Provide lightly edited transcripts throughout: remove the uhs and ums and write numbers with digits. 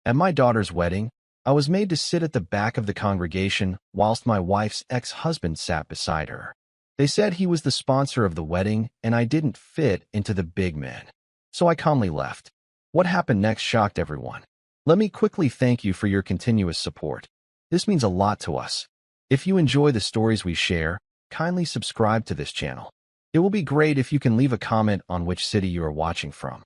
At my daughter's wedding, I was made to sit at the back of the congregation whilst my wife's ex-husband sat beside her. They said he was the sponsor of the wedding and I didn't fit into the big man. So I calmly left. What happened next shocked everyone. Let me quickly thank you for your continuous support. This means a lot to us. If you enjoy the stories we share, kindly subscribe to this channel. It will be great if you can leave a comment on which city you are watching from.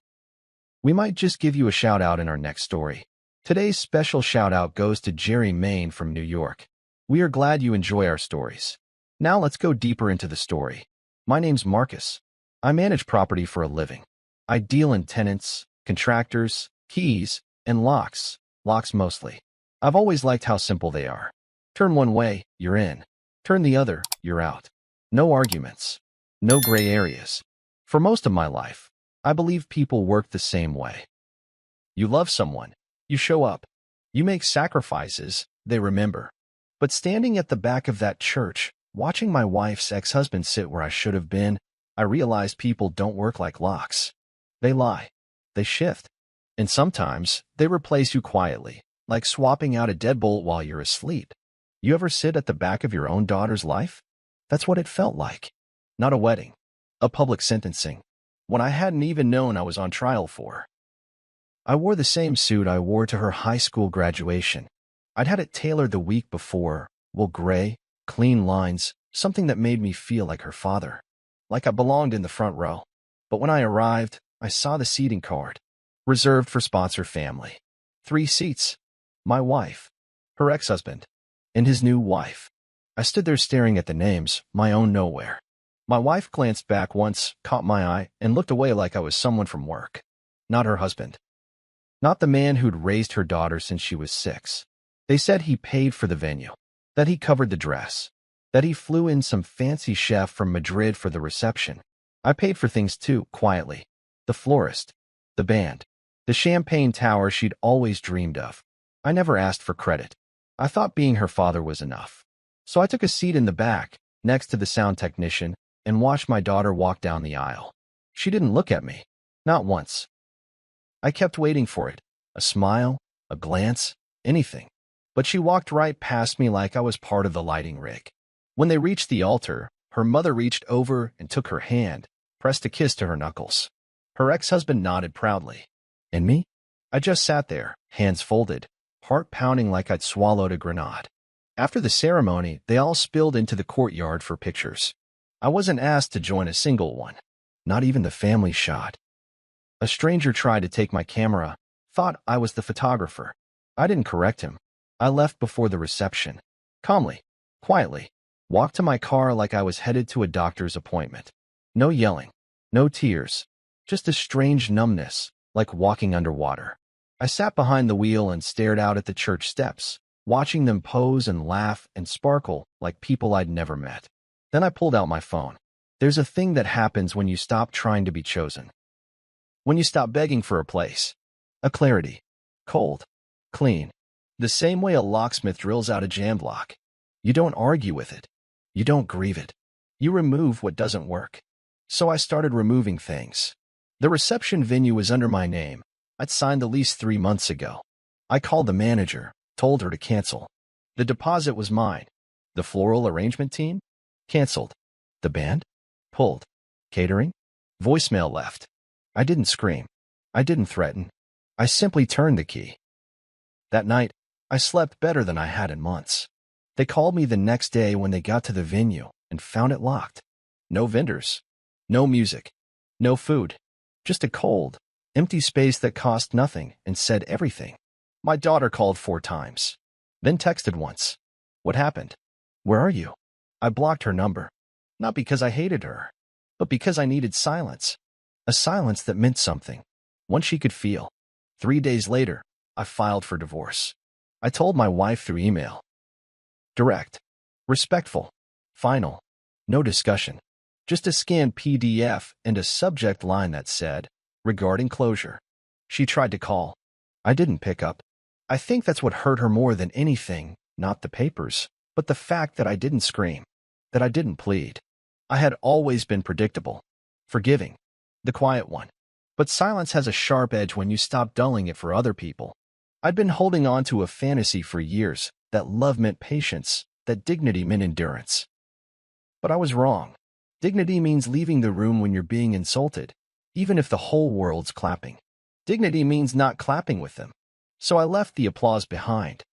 We might just give you a shout out in our next story. Today's special shout out goes to Jerry Main from New York. We are glad you enjoy our stories. Now let's go deeper into the story. My name's Marcus. I manage property for a living. I deal in tenants, contractors, keys, and locks mostly. I've always liked how simple they are. Turn one way, you're in. Turn the other, you're out. No arguments. No gray areas. For most of my life, I believe people work the same way. You love someone. You show up. You make sacrifices. They remember. But standing at the back of that church, watching my wife's ex-husband sit where I should have been, I realized people don't work like locks. They lie. They shift. And sometimes, they replace you quietly, like swapping out a deadbolt while you're asleep. You ever sit at the back of your own daughter's life? That's what it felt like. Not a wedding. A public sentencing. When I hadn't even known I was on trial for. I wore the same suit I wore to her high school graduation. I'd had it tailored the week before, wool gray, clean lines, something that made me feel like her father. Like I belonged in the front row. But when I arrived, I saw the seating card. Reserved for sponsor family. 3 seats. My wife, her ex-husband, and his new wife. I stood there staring at the names, my own nowhere. My wife glanced back once, caught my eye, and looked away like I was someone from work. Not her husband. Not the man who'd raised her daughter since she was 6. They said he paid for the venue, that he covered the dress, that he flew in some fancy chef from Madrid for the reception. I paid for things too, quietly. The florist, the band, the champagne tower she'd always dreamed of. I never asked for credit. I thought being her father was enough. So I took a seat in the back, next to the sound technician, and watched my daughter walk down the aisle. She didn't look at me. Not once. I kept waiting for it. A smile, a glance, anything. But she walked right past me like I was part of the lighting rig. When they reached the altar, her mother reached over and took her hand, pressed a kiss to her knuckles. Her ex-husband nodded proudly. And me? I just sat there, hands folded, heart pounding like I'd swallowed a grenade. After the ceremony, they all spilled into the courtyard for pictures. I wasn't asked to join a single one. Not even the family shot. A stranger tried to take my camera, thought I was the photographer. I didn't correct him. I left before the reception. Calmly, quietly, walked to my car like I was headed to a doctor's appointment. No yelling, no tears, just a strange numbness, like walking underwater. I sat behind the wheel and stared out at the church steps, watching them pose and laugh and sparkle like people I'd never met. Then I pulled out my phone. There's a thing that happens when you stop trying to be chosen. When you stop begging for a place. A clarity. Cold. Clean. The same way a locksmith drills out a jam block. You don't argue with it. You don't grieve it. You remove what doesn't work. So I started removing things. The reception venue was under my name. I'd signed the lease 3 months ago. I called the manager, told her to cancel. The deposit was mine. The floral arrangement team? Canceled. The band? Pulled. Catering? Voicemail left. I didn't scream. I didn't threaten. I simply turned the key. That night, I slept better than I had in months. They called me the next day when they got to the venue and found it locked. No vendors. No music. No food. Just a cold, empty space that cost nothing and said everything. My daughter called 4 times. Then texted once. What happened? Where are you? I blocked her number. Not because I hated her, but because I needed silence. A silence that meant something. One she could feel. 3 days later, I filed for divorce. I told my wife through email. Direct. Respectful. Final. No discussion. Just a scanned PDF and a subject line that said, regarding closure. She tried to call. I didn't pick up. I think that's what hurt her more than anything, not the papers, but the fact that I didn't scream, that I didn't plead. I had always been predictable, forgiving, the quiet one. But silence has a sharp edge when you stop dulling it for other people. I'd been holding on to a fantasy for years that love meant patience, that dignity meant endurance. But I was wrong. Dignity means leaving the room when you're being insulted, even if the whole world's clapping. Dignity means not clapping with them. So I left the applause behind.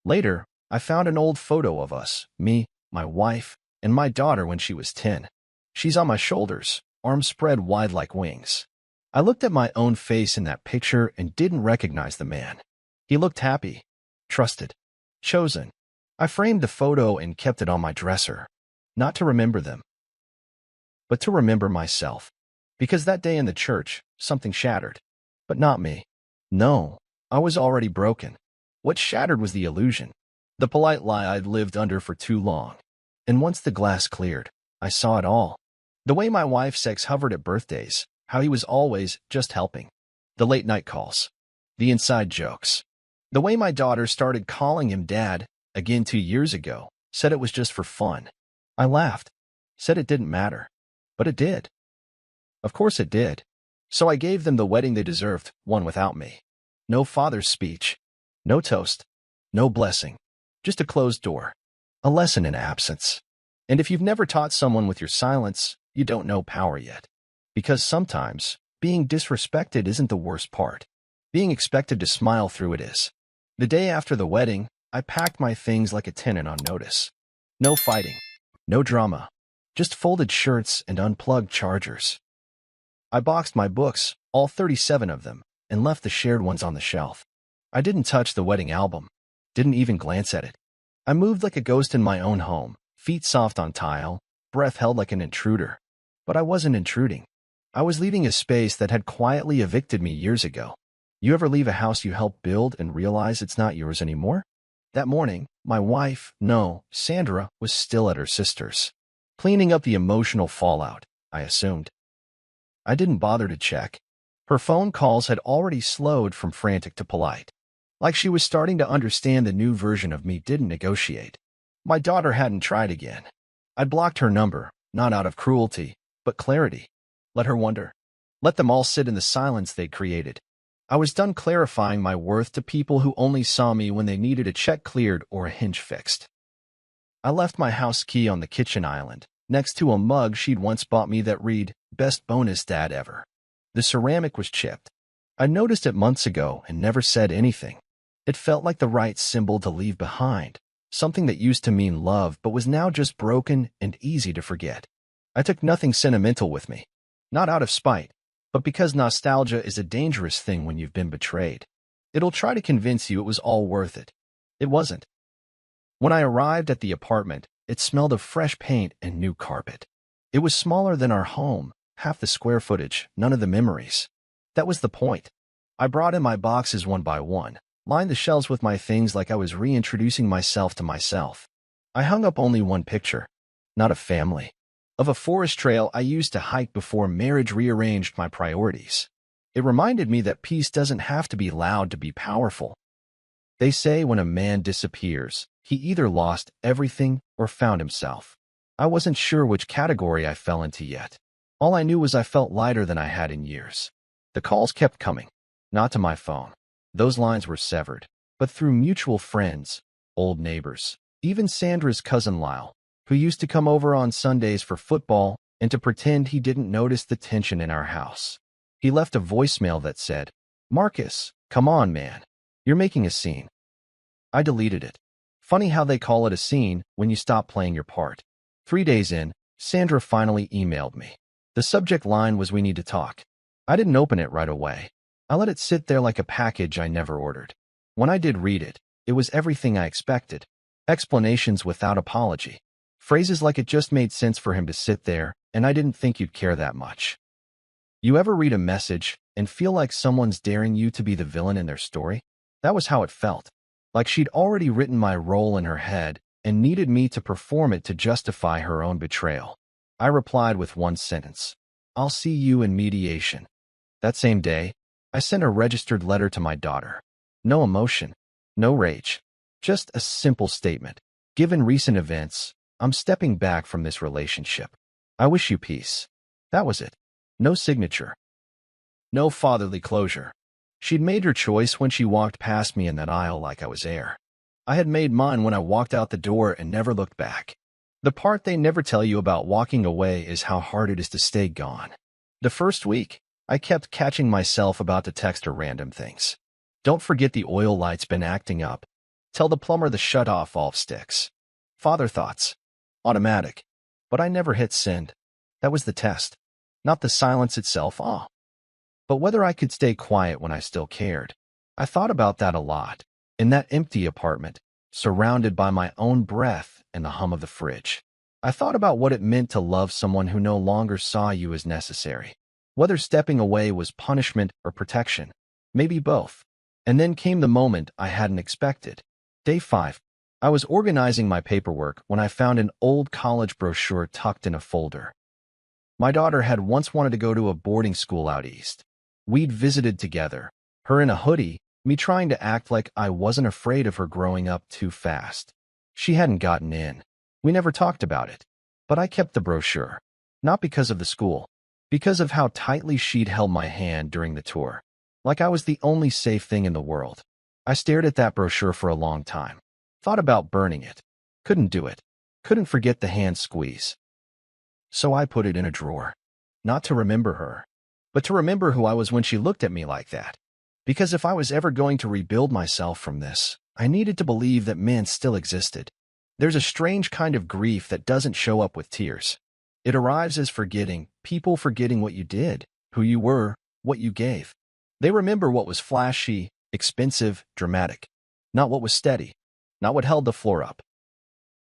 Later, I found an old photo of us, me, my wife, and my daughter when she was 10. She's on my shoulders, arms spread wide like wings. I looked at my own face in that picture and didn't recognize the man. He looked happy, trusted, chosen. I framed the photo and kept it on my dresser, not to remember them, but to remember myself. Because that day in the church, something shattered. But not me. No, I was already broken. What shattered was the illusion, the polite lie I'd lived under for too long. And once the glass cleared, I saw it all. The way my wife's ex hovered at birthdays, how he was always just helping. The late night calls, the inside jokes. The way my daughter started calling him dad, again 2 years ago, said it was just for fun. I laughed, said it didn't matter. But it did. Of course it did. So I gave them the wedding they deserved, one without me. No father's speech, no toast, no blessing, just a closed door, a lesson in absence. And if you've never taught someone with your silence, you don't know power yet. Because sometimes, being disrespected isn't the worst part. Being expected to smile through it is. The day after the wedding, I packed my things like a tenant on notice. No fighting, no drama, just folded shirts and unplugged chargers. I boxed my books, all 37 of them, and left the shared ones on the shelf. I didn't touch the wedding album, didn't even glance at it. I moved like a ghost in my own home, feet soft on tile, breath held like an intruder. But I wasn't intruding. I was leaving a space that had quietly evicted me years ago. You ever leave a house you helped build and realize it's not yours anymore? That morning, my wife, no, Sandra, was still at her sister's, cleaning up the emotional fallout, I assumed. I didn't bother to check. Her phone calls had already slowed from frantic to polite. Like she was starting to understand the new version of me didn't negotiate. My daughter hadn't tried again. I'd blocked her number, not out of cruelty, but clarity. Let her wonder. Let them all sit in the silence they'd created. I was done clarifying my worth to people who only saw me when they needed a check cleared or a hinge fixed. I left my house key on the kitchen island, next to a mug she'd once bought me that read, "Best bonus dad ever." The ceramic was chipped. I noticed it months ago and never said anything. It felt like the right symbol to leave behind, something that used to mean love but was now just broken and easy to forget. I took nothing sentimental with me, not out of spite, but because nostalgia is a dangerous thing when you've been betrayed. It'll try to convince you it was all worth it. It wasn't. When I arrived at the apartment, it smelled of fresh paint and new carpet. It was smaller than our home, half the square footage, none of the memories. That was the point. I brought in my boxes one by one, lined the shelves with my things like I was reintroducing myself to myself. I hung up only one picture, not a family, of a forest trail I used to hike before marriage rearranged my priorities. It reminded me that peace doesn't have to be loud to be powerful. They say when a man disappears, he either lost everything or found himself. I wasn't sure which category I fell into yet. All I knew was I felt lighter than I had in years. The calls kept coming, not to my phone. Those lines were severed, but through mutual friends, old neighbors, even Sandra's cousin Lyle, who used to come over on Sundays for football and to pretend he didn't notice the tension in our house. He left a voicemail that said, "Marcus, come on, man. You're making a scene." I deleted it. Funny how they call it a scene when you stop playing your part. 3 days in, Sandra finally emailed me. The subject line was, "We need to talk." I didn't open it right away. I let it sit there like a package I never ordered. When I did read it, it was everything I expected. Explanations without apology. Phrases like it just made sense for him to sit there, and I didn't think you'd care that much. You ever read a message and feel like someone's daring you to be the villain in their story? That was how it felt. Like she'd already written my role in her head and needed me to perform it to justify her own betrayal. I replied with one sentence, "I'll see you in mediation." That same day, I sent a registered letter to my daughter. No emotion, no rage, just a simple statement. Given recent events, I'm stepping back from this relationship. I wish you peace. That was it. No signature. No fatherly closure. She'd made her choice when she walked past me in that aisle like I was air. I had made mine when I walked out the door and never looked back. The part they never tell you about walking away is how hard it is to stay gone. The first week, I kept catching myself about to text her random things. Don't forget the oil light's been acting up. Tell the plumber the shut-off valve sticks. Father thoughts. Automatic. But I never hit send. That was the test. Not the silence itself, but whether I could stay quiet when I still cared. I thought about that a lot. In that empty apartment, surrounded by my own breath and the hum of the fridge. I thought about what it meant to love someone who no longer saw you as necessary. Whether stepping away was punishment or protection. Maybe both. And then came the moment I hadn't expected. Day 5. I was organizing my paperwork when I found an old college brochure tucked in a folder. My daughter had once wanted to go to a boarding school out east. We'd visited together, her in a hoodie, me trying to act like I wasn't afraid of her growing up too fast. She hadn't gotten in. We never talked about it. But I kept the brochure. Not because of the school. Because of how tightly she'd held my hand during the tour. Like I was the only safe thing in the world. I stared at that brochure for a long time. Thought about burning it. Couldn't do it. Couldn't forget the hand squeeze. So I put it in a drawer. Not to remember her, but to remember who I was when she looked at me like that. Because if I was ever going to rebuild myself from this, I needed to believe that men still existed. There's a strange kind of grief that doesn't show up with tears. It arrives as forgetting, people forgetting what you did, who you were, what you gave. They remember what was flashy, expensive, dramatic. Not what was steady. Not what held the floor up.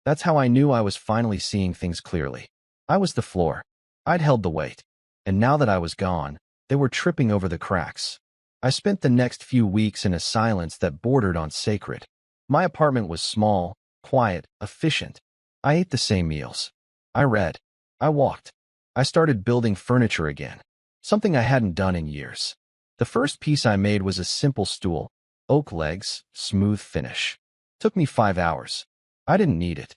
That's how I knew I was finally seeing things clearly. I was the floor. I'd held the weight. And now that I was gone, they were tripping over the cracks. I spent the next few weeks in a silence that bordered on sacred. My apartment was small, quiet, efficient. I ate the same meals. I read. I walked. I started building furniture again. Something I hadn't done in years. The first piece I made was a simple stool. Oak legs, smooth finish. Took me 5 hours. I didn't need it.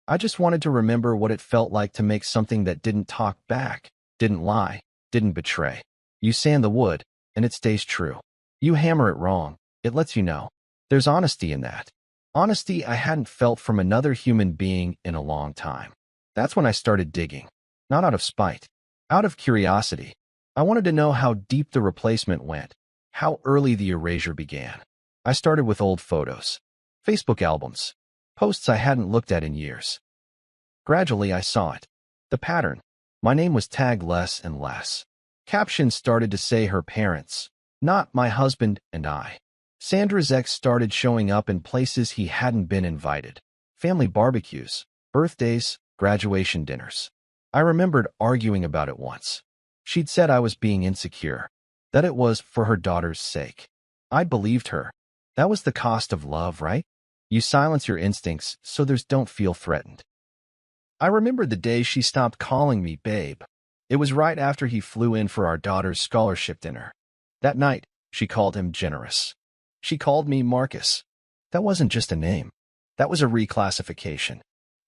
I just wanted to remember what it felt like to make something that didn't talk back, didn't lie, didn't betray. You sand the wood, and it stays true. You hammer it wrong, it lets you know. There's honesty in that. Honesty I hadn't felt from another human being in a long time. That's when I started digging. Not out of spite. Out of curiosity. I wanted to know how deep the replacement went, how early the erasure began. I started with old photos. Facebook albums. Posts I hadn't looked at in years. Gradually I saw it. The pattern. My name was tagged less and less. Captions started to say her parents, not my husband and I. Sandra's ex started showing up in places he hadn't been invited. Family barbecues, birthdays, graduation dinners. I remembered arguing about it once. She'd said I was being insecure, that it was for her daughter's sake. I believed her. That was the cost of love, right? You silence your instincts so others don't feel threatened. I remember the day she stopped calling me babe. It was right after he flew in for our daughter's scholarship dinner. That night, she called him generous. She called me Marcus. That wasn't just a name. That was a reclassification.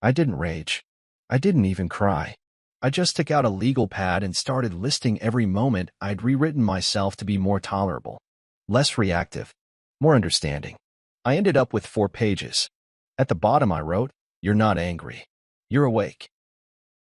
I didn't rage. I didn't even cry. I just took out a legal pad and started listing every moment I'd rewritten myself to be more tolerable, less reactive, more understanding. I ended up with 4 pages. At the bottom I wrote, "You're not angry. You're awake."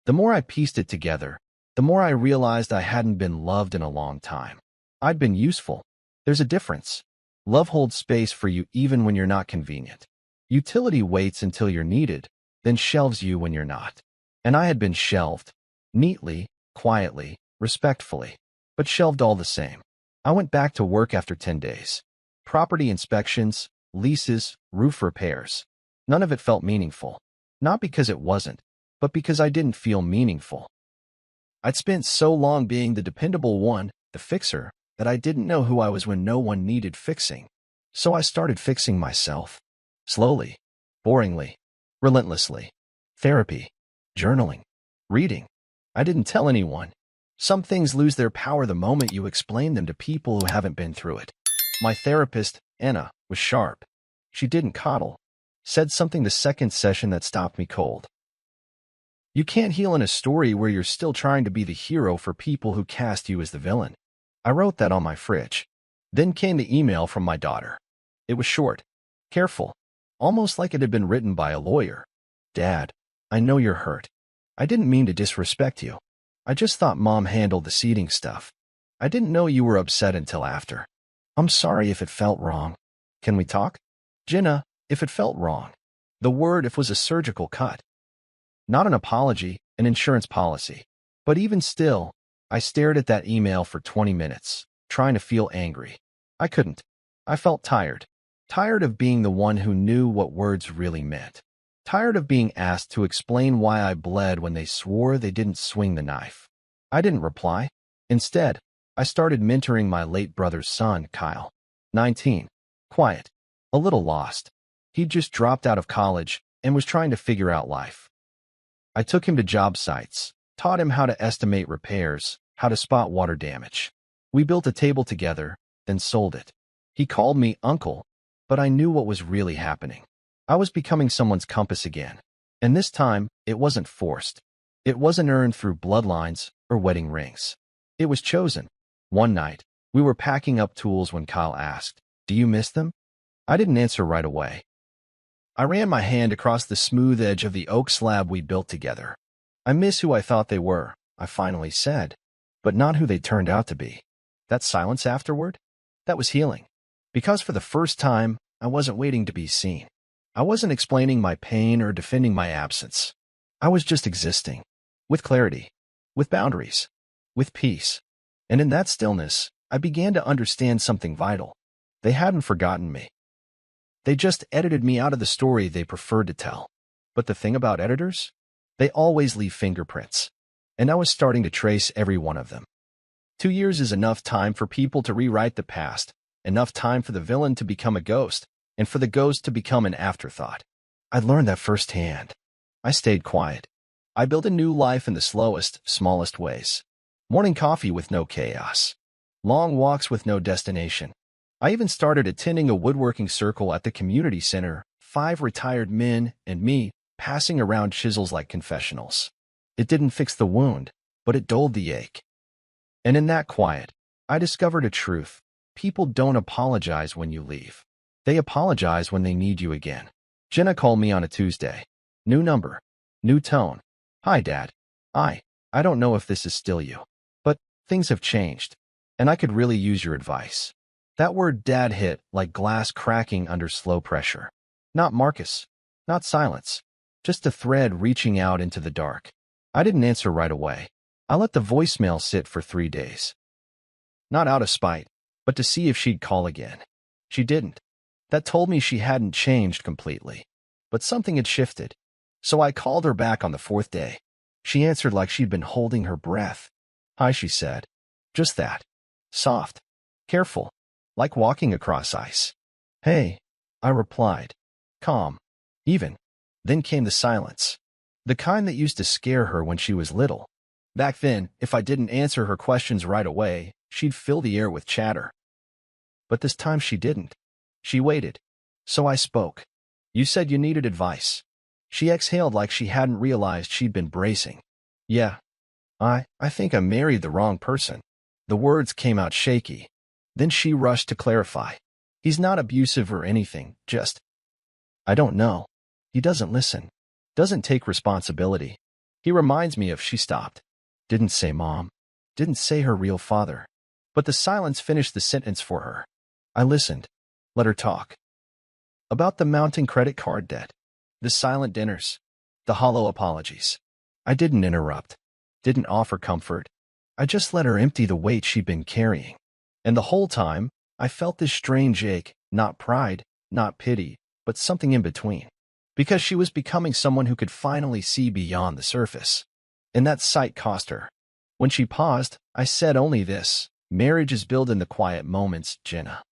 The more I pieced it together, the more I realized I hadn't been loved in a long time. I'd been useful. There's a difference. Love holds space for you even when you're not convenient. Utility waits until you're needed, then shelves you when you're not. And I had been shelved. Neatly, quietly, respectfully, but shelved all the same. I went back to work after 10 days. Property inspections, leases, roof repairs. None of it felt meaningful. Not because it wasn't, but because I didn't feel meaningful. I'd spent so long being the dependable one, the fixer, that I didn't know who I was when no one needed fixing. So I started fixing myself. Slowly, boringly, relentlessly. Therapy, journaling, reading. I didn't tell anyone. Some things lose their power the moment you explain them to people who haven't been through it. My therapist, Anna, was sharp. She didn't coddle. Said something the second session that stopped me cold. You can't heal in a story where you're still trying to be the hero for people who cast you as the villain. I wrote that on my fridge. Then came the email from my daughter. It was short, careful, almost like it had been written by a lawyer. Dad, I know you're hurt. I didn't mean to disrespect you. I just thought Mom handled the seeding stuff. I didn't know you were upset until after. I'm sorry if it felt wrong. Can we talk? Jenna, if it felt wrong. The word if was a surgical cut. Not an apology, an insurance policy. But even still, I stared at that email for 20 minutes, trying to feel angry. I couldn't. I felt tired. Tired of being the one who knew what words really meant. Tired of being asked to explain why I bled when they swore they didn't swing the knife. I didn't reply. Instead, I started mentoring my late brother's son, Kyle. 19. Quiet. A little lost. He'd just dropped out of college and was trying to figure out life. I took him to job sites, taught him how to estimate repairs, how to spot water damage. We built a table together, then sold it. He called me uncle, but I knew what was really happening. I was becoming someone's compass again. And this time, it wasn't forced. It wasn't earned through bloodlines or wedding rings. It was chosen. One night, we were packing up tools when Kyle asked, "Do you miss them?" I didn't answer right away. I ran my hand across the smooth edge of the oak slab we built together. "I miss who I thought they were," I finally said, "but not who they turned out to be." That silence afterward? That was healing. Because for the first time, I wasn't waiting to be seen. I wasn't explaining my pain or defending my absence. I was just existing. With clarity. With boundaries. With peace. And in that stillness, I began to understand something vital. They hadn't forgotten me. They just edited me out of the story they preferred to tell. But the thing about editors? They always leave fingerprints. And I was starting to trace every one of them. 2 years is enough time for people to rewrite the past, enough time for the villain to become a ghost, and for the ghost to become an afterthought. I learned that firsthand. I stayed quiet. I built a new life in the slowest, smallest ways. Morning coffee with no chaos. Long walks with no destination. I even started attending a woodworking circle at the community center, 5 retired men and me, passing around chisels like confessionals. It didn't fix the wound, but it dulled the ache. And in that quiet, I discovered a truth. People don't apologize when you leave. They apologize when they need you again. Jenna called me on a Tuesday. New number. New tone. "Hi, Dad. I don't know if this is still you, but things have changed, and I could really use your advice." That word Dad hit like glass cracking under slow pressure. Not Marcus. Not silence. Just a thread reaching out into the dark. I didn't answer right away. I let the voicemail sit for 3 days. Not out of spite, but to see if she'd call again. She didn't. That told me she hadn't changed completely. But something had shifted. So I called her back on the 4th day. She answered like she'd been holding her breath. "Hi," she said. Just that. Soft. Careful. Like walking across ice. "Hey," I replied. Calm. Even. Then came the silence. The kind that used to scare her when she was little. Back then, if I didn't answer her questions right away, she'd fill the air with chatter. But this time she didn't. She waited. So I spoke. "You said you needed advice." She exhaled like she hadn't realized she'd been bracing. "Yeah. I think I married the wrong person." The words came out shaky. Then she rushed to clarify. "He's not abusive or anything, just—" "I don't know. He doesn't listen. Doesn't take responsibility. He reminds me of—" She stopped. Didn't say Mom. Didn't say her real father. But the silence finished the sentence for her. I listened. Let her talk. About the mounting credit card debt. The silent dinners. The hollow apologies. I didn't interrupt. Didn't offer comfort. I just let her empty the weight she'd been carrying. And the whole time, I felt this strange ache, not pride, not pity, but something in between. Because she was becoming someone who could finally see beyond the surface. And that sight cost her. When she paused, I said only this: "Marriage is built in the quiet moments, Jenna.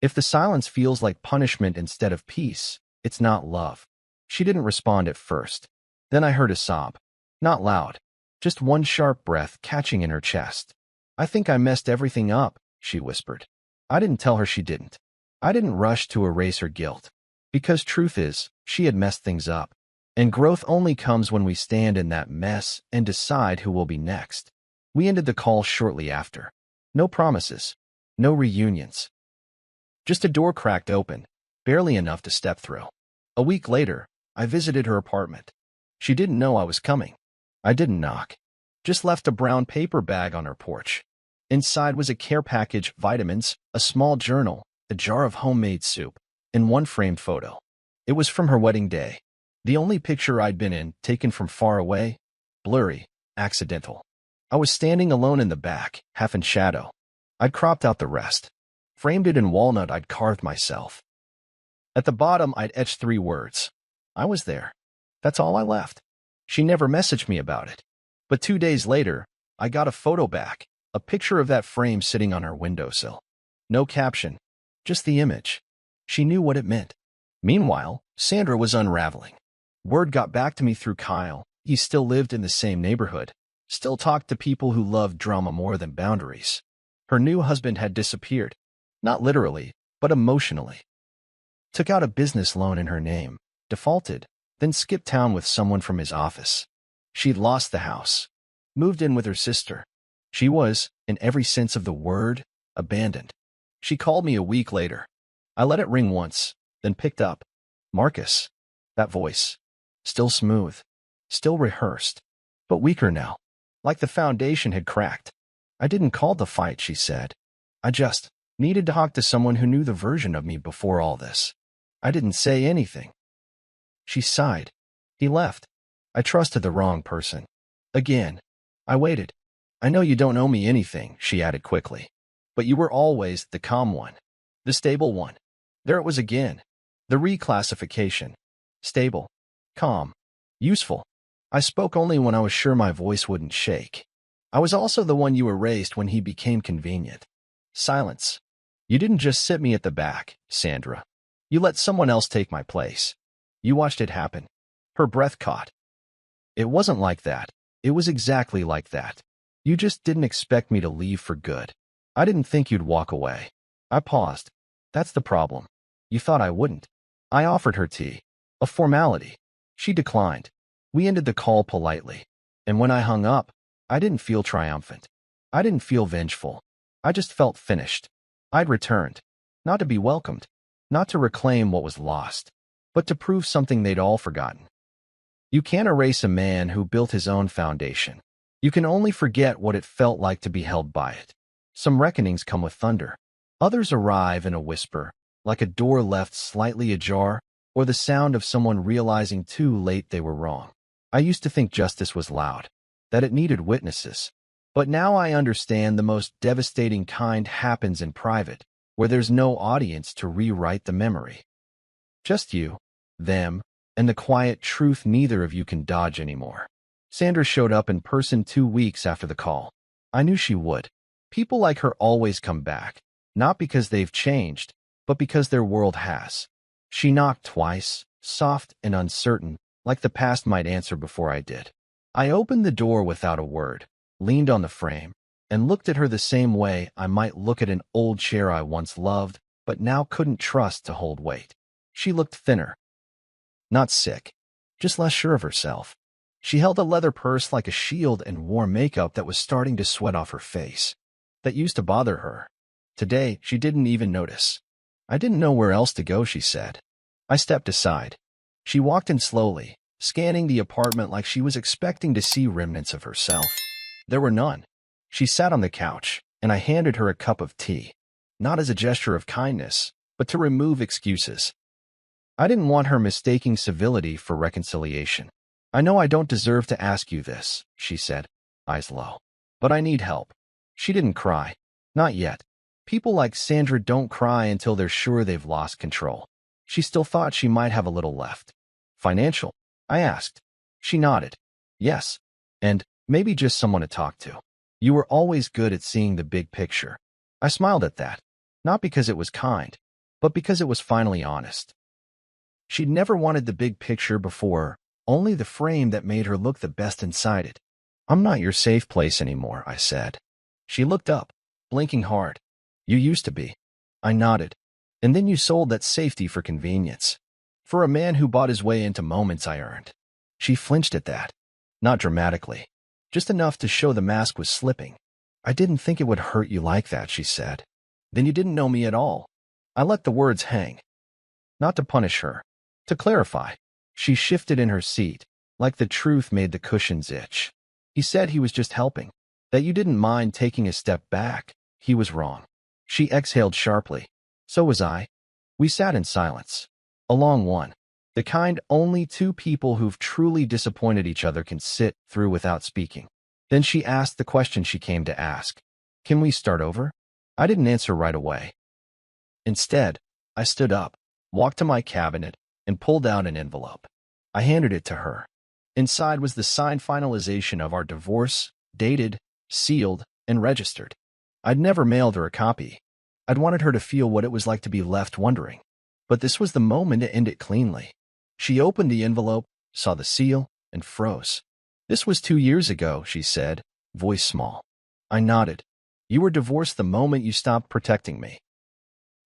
If the silence feels like punishment instead of peace, it's not love." She didn't respond at first. Then I heard a sob. Not loud. Just one sharp breath catching in her chest. "I think I messed everything up," she whispered. I didn't tell her she didn't. I didn't rush to erase her guilt. Because truth is, she had messed things up. And growth only comes when we stand in that mess and decide who will be next. We ended the call shortly after. No promises. No reunions. Just a door cracked open, barely enough to step through. A week later, I visited her apartment. She didn't know I was coming. I didn't knock. Just left a brown paper bag on her porch. Inside was a care package, vitamins, a small journal, a jar of homemade soup, and one framed photo. It was from her wedding day. The only picture I'd been in, taken from far away, blurry, accidental. I was standing alone in the back, half in shadow. I'd cropped out the rest. Framed it in walnut I'd carved myself. At the bottom I'd etched 3 words. I was there. That's all I left. She never messaged me about it. But 2 days later, I got a photo back, a picture of that frame sitting on her windowsill. No caption, just the image. She knew what it meant. Meanwhile, Sandra was unraveling. Word got back to me through Kyle. He still lived in the same neighborhood, still talked to people who loved drama more than boundaries. Her new husband had disappeared. Not literally, but emotionally. Took out a business loan in her name, defaulted, then skipped town with someone from his office. She'd lost the house. Moved in with her sister. She was, in every sense of the word, abandoned. She called me a week later. I let it ring once, then picked up. Marcus. That voice. Still smooth. Still rehearsed. But weaker now. Like the foundation had cracked. I didn't call the fight, she said. I just needed to talk to someone who knew the version of me before all this. I didn't say anything. She sighed. He left. I trusted the wrong person. Again. I waited. I know you don't owe me anything, she added quickly. But you were always the calm one. The stable one. There it was again. The reclassification. Stable. Calm. Useful. I spoke only when I was sure my voice wouldn't shake. I was also the one you erased when he became convenient. Silence. You didn't just sit me at the back, Sandra. You let someone else take my place. You watched it happen. Her breath caught. It wasn't like that. It was exactly like that. You just didn't expect me to leave for good. I didn't think you'd walk away. I paused. That's the problem. You thought I wouldn't. I offered her tea. A formality. She declined. We ended the call politely. And when I hung up, I didn't feel triumphant. I didn't feel vengeful. I just felt finished. I'd returned. Not to be welcomed. Not to reclaim what was lost. But to prove something they'd all forgotten. You can't erase a man who built his own foundation. You can only forget what it felt like to be held by it. Some reckonings come with thunder. Others arrive in a whisper, like a door left slightly ajar, or the sound of someone realizing too late they were wrong. I used to think justice was loud, that it needed witnesses. But now I understand the most devastating kind happens in private, where there's no audience to rewrite the memory. Just you, them, and the quiet truth neither of you can dodge anymore. Sandra showed up in person 2 weeks after the call. I knew she would. People like her always come back, not because they've changed, but because their world has. She knocked twice, soft and uncertain, like the past might answer before I did. I opened the door without a word, leaned on the frame, and looked at her the same way I might look at an old chair I once loved, but now couldn't trust to hold weight. She looked thinner. Not sick, just less sure of herself. She held a leather purse like a shield and wore makeup that was starting to sweat off her face. That used to bother her. Today, she didn't even notice. I didn't know where else to go, she said. I stepped aside. She walked in slowly, scanning the apartment like she was expecting to see remnants of herself. There were none. She sat on the couch, and I handed her a cup of tea. Not as a gesture of kindness, but to remove excuses. I didn't want her mistaking civility for reconciliation. I know I don't deserve to ask you this, she said, eyes low. But I need help. She didn't cry. Not yet. People like Sandra don't cry until they're sure they've lost control. She still thought she might have a little left. Financial? I asked. She nodded. Yes. And maybe just someone to talk to. You were always good at seeing the big picture. I smiled at that. Not because it was kind, but because it was finally honest. She'd never wanted the big picture before, only the frame that made her look the best inside it. I'm not your safe place anymore, I said. She looked up, blinking hard. You used to be. I nodded. And then you sold that safety for convenience. For a man who bought his way into moments I earned. She flinched at that. Not dramatically. Just enough to show the mask was slipping. I didn't think it would hurt you like that, she said. Then you didn't know me at all. I let the words hang. Not to punish her. To clarify. She shifted in her seat, like the truth made the cushions itch. He said he was just helping. That you didn't mind taking a step back. He was wrong. She exhaled sharply. So was I. We sat in silence. A long one. The kind only two people who've truly disappointed each other can sit through without speaking. Then she asked the question she came to ask. Can we start over? I didn't answer right away. Instead, I stood up, walked to my cabinet, and pulled out an envelope. I handed it to her. Inside was the signed finalization of our divorce, dated, sealed, and registered. I'd never mailed her a copy. I'd wanted her to feel what it was like to be left wondering. But this was the moment to end it cleanly. She opened the envelope, saw the seal, and froze. This was 2 years ago, she said, voice small. I nodded. You were divorced the moment you stopped protecting me.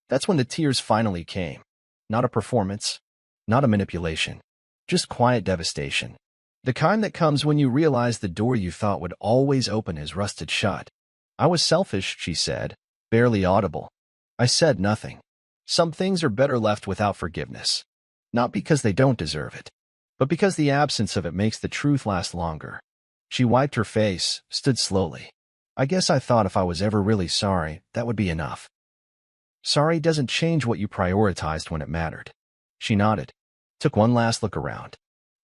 That's when the tears finally came. Not a performance, not a manipulation, just quiet devastation. The kind that comes when you realize the door you thought would always open has rusted shut. I was selfish, she said, barely audible. I said nothing. Some things are better left without forgiveness. Not because they don't deserve it, but because the absence of it makes the truth last longer. She wiped her face, stood slowly. I guess I thought if I was ever really sorry, that would be enough. Sorry doesn't change what you prioritized when it mattered. She nodded. Took one last look around.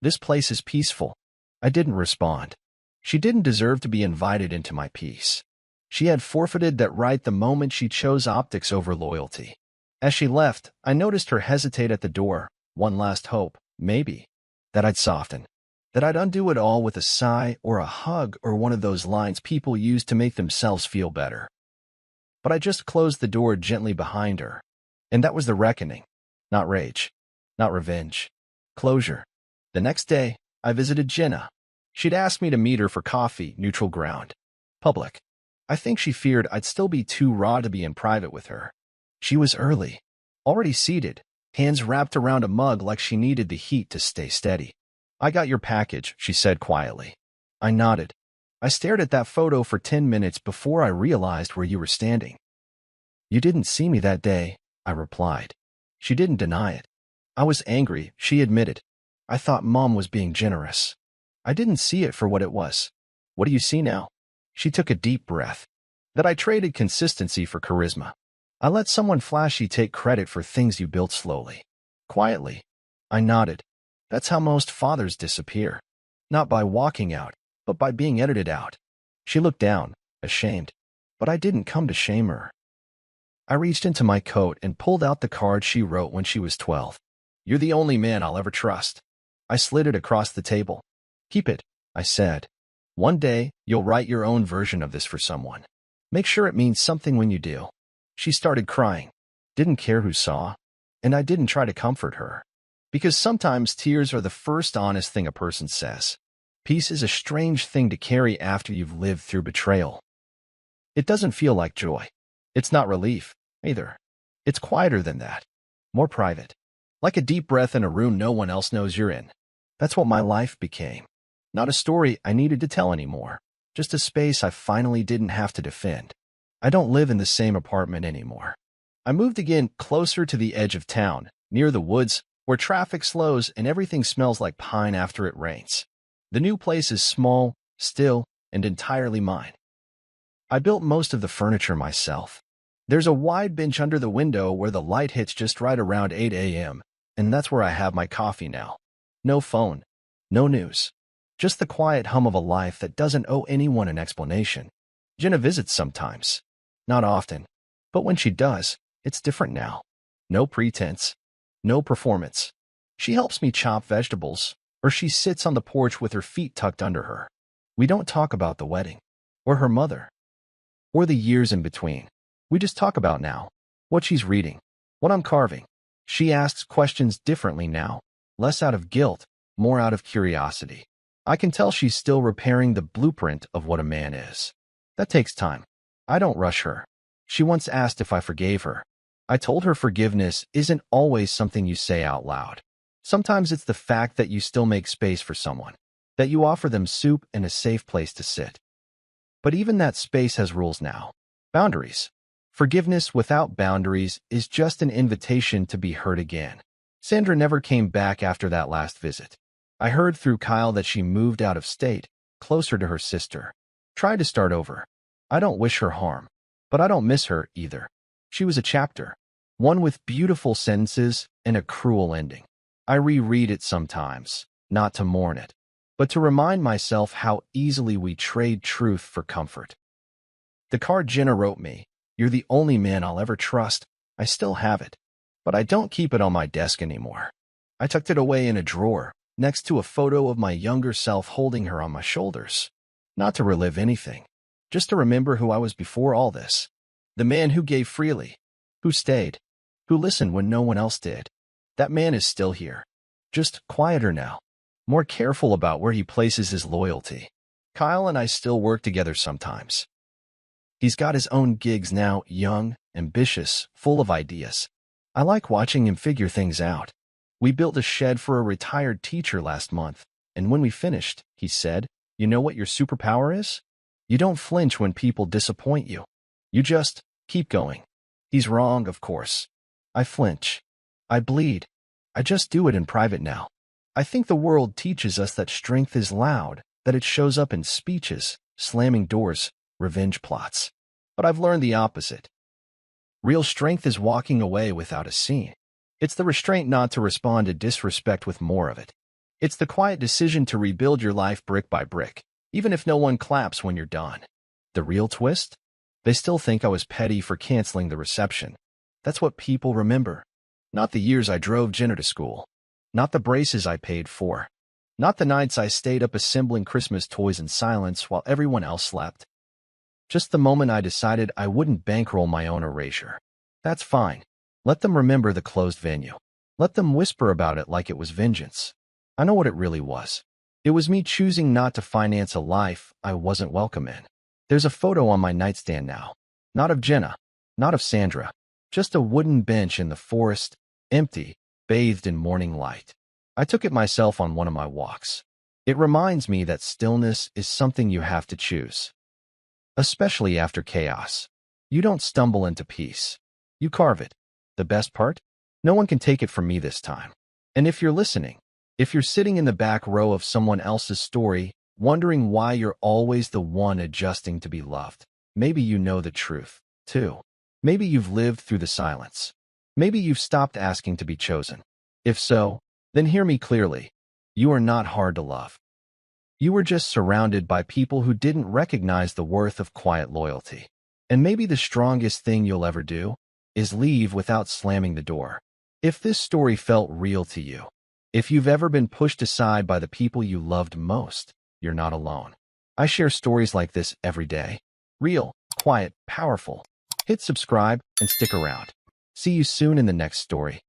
This place is peaceful. I didn't respond. She didn't deserve to be invited into my peace. She had forfeited that right the moment she chose optics over loyalty. As she left, I noticed her hesitate at the door. One last hope, maybe, that I'd soften, that I'd undo it all with a sigh or a hug or one of those lines people use to make themselves feel better. But I just closed the door gently behind her. And that was the reckoning. Not rage. Not revenge. Closure. The next day, I visited Jenna. She'd asked me to meet her for coffee, neutral ground. Public. I think she feared I'd still be too raw to be in private with her. She was early. Already seated. Hands wrapped around a mug like she needed the heat to stay steady. I got your package, she said quietly. I nodded. I stared at that photo for 10 minutes before I realized where you were standing. You didn't see me that day, I replied. She didn't deny it. I was angry, she admitted. I thought Mom was being generous. I didn't see it for what it was. What do you see now? She took a deep breath. That I traded consistency for charisma. I let someone flashy take credit for things you built slowly. Quietly. I nodded. That's how most fathers disappear. Not by walking out, but by being edited out. She looked down, ashamed. But I didn't come to shame her. I reached into my coat and pulled out the card she wrote when she was 12. You're the only man I'll ever trust. I slid it across the table. Keep it, I said. One day, you'll write your own version of this for someone. Make sure it means something when you do. She started crying. Didn't care who saw. And I didn't try to comfort her. Because sometimes tears are the first honest thing a person says. Peace is a strange thing to carry after you've lived through betrayal. It doesn't feel like joy. It's not relief, either. It's quieter than that. More private. Like a deep breath in a room no one else knows you're in. That's what my life became. Not a story I needed to tell anymore. Just a space I finally didn't have to defend. I don't live in the same apartment anymore. I moved again closer to the edge of town, near the woods, where traffic slows and everything smells like pine after it rains. The new place is small, still, and entirely mine. I built most of the furniture myself. There's a wide bench under the window where the light hits just right around 8 a.m., and that's where I have my coffee now. No phone, no news. Just the quiet hum of a life that doesn't owe anyone an explanation. Jenna visits sometimes. Not often. But when she does, it's different now. No pretense. No performance. She helps me chop vegetables, or she sits on the porch with her feet tucked under her. We don't talk about the wedding, or her mother, or the years in between. We just talk about now. What she's reading. What I'm carving. She asks questions differently now. Less out of guilt, more out of curiosity. I can tell she's still repairing the blueprint of what a man is. That takes time. I don't rush her. She once asked if I forgave her. I told her forgiveness isn't always something you say out loud. Sometimes it's the fact that you still make space for someone, that you offer them soup and a safe place to sit. But even that space has rules now. Boundaries. Forgiveness without boundaries is just an invitation to be hurt again. Sandra never came back after that last visit. I heard through Kyle that she moved out of state, closer to her sister. Tried to start over. I don't wish her harm, but I don't miss her either. She was a chapter, one with beautiful sentences and a cruel ending. I reread it sometimes, not to mourn it, but to remind myself how easily we trade truth for comfort. The card Jenna wrote me, "You're the only man I'll ever trust." I still have it, but I don't keep it on my desk anymore. I tucked it away in a drawer, next to a photo of my younger self holding her on my shoulders. Not to relive anything, just to remember who I was before all this. The man who gave freely, who stayed, who listened when no one else did. That man is still here, just quieter now, more careful about where he places his loyalty. Kyle and I still work together sometimes. He's got his own gigs now, young, ambitious, full of ideas. I like watching him figure things out. We built a shed for a retired teacher last month, and when we finished, he said, "You know what your superpower is? You don't flinch when people disappoint you. You just keep going." He's wrong, of course. I flinch. I bleed. I just do it in private now. I think the world teaches us that strength is loud, that it shows up in speeches, slamming doors, revenge plots. But I've learned the opposite. Real strength is walking away without a scene. It's the restraint not to respond to disrespect with more of it. It's the quiet decision to rebuild your life brick by brick, even if no one claps when you're done. The real twist? They still think I was petty for canceling the reception. That's what people remember. Not the years I drove Jenna to school. Not the braces I paid for. Not the nights I stayed up assembling Christmas toys in silence while everyone else slept. Just the moment I decided I wouldn't bankroll my own erasure. That's fine. Let them remember the closed venue. Let them whisper about it like it was vengeance. I know what it really was. It was me choosing not to finance a life I wasn't welcome in. There's a photo on my nightstand now. Not of Jenna, not of Sandra. Just a wooden bench in the forest, empty, bathed in morning light. I took it myself on one of my walks. It reminds me that stillness is something you have to choose. Especially after chaos. You don't stumble into peace. You carve it. The best part? No one can take it from me this time. And if you're listening, if you're sitting in the back row of someone else's story, wondering why you're always the one adjusting to be loved, maybe you know the truth, too. Maybe you've lived through the silence. Maybe you've stopped asking to be chosen. If so, then hear me clearly. You are not hard to love. You were just surrounded by people who didn't recognize the worth of quiet loyalty. And maybe the strongest thing you'll ever do is leave without slamming the door. If this story felt real to you, if you've ever been pushed aside by the people you loved most, you're not alone. I share stories like this every day. Real, quiet, powerful. Hit subscribe and stick around. See you soon in the next story.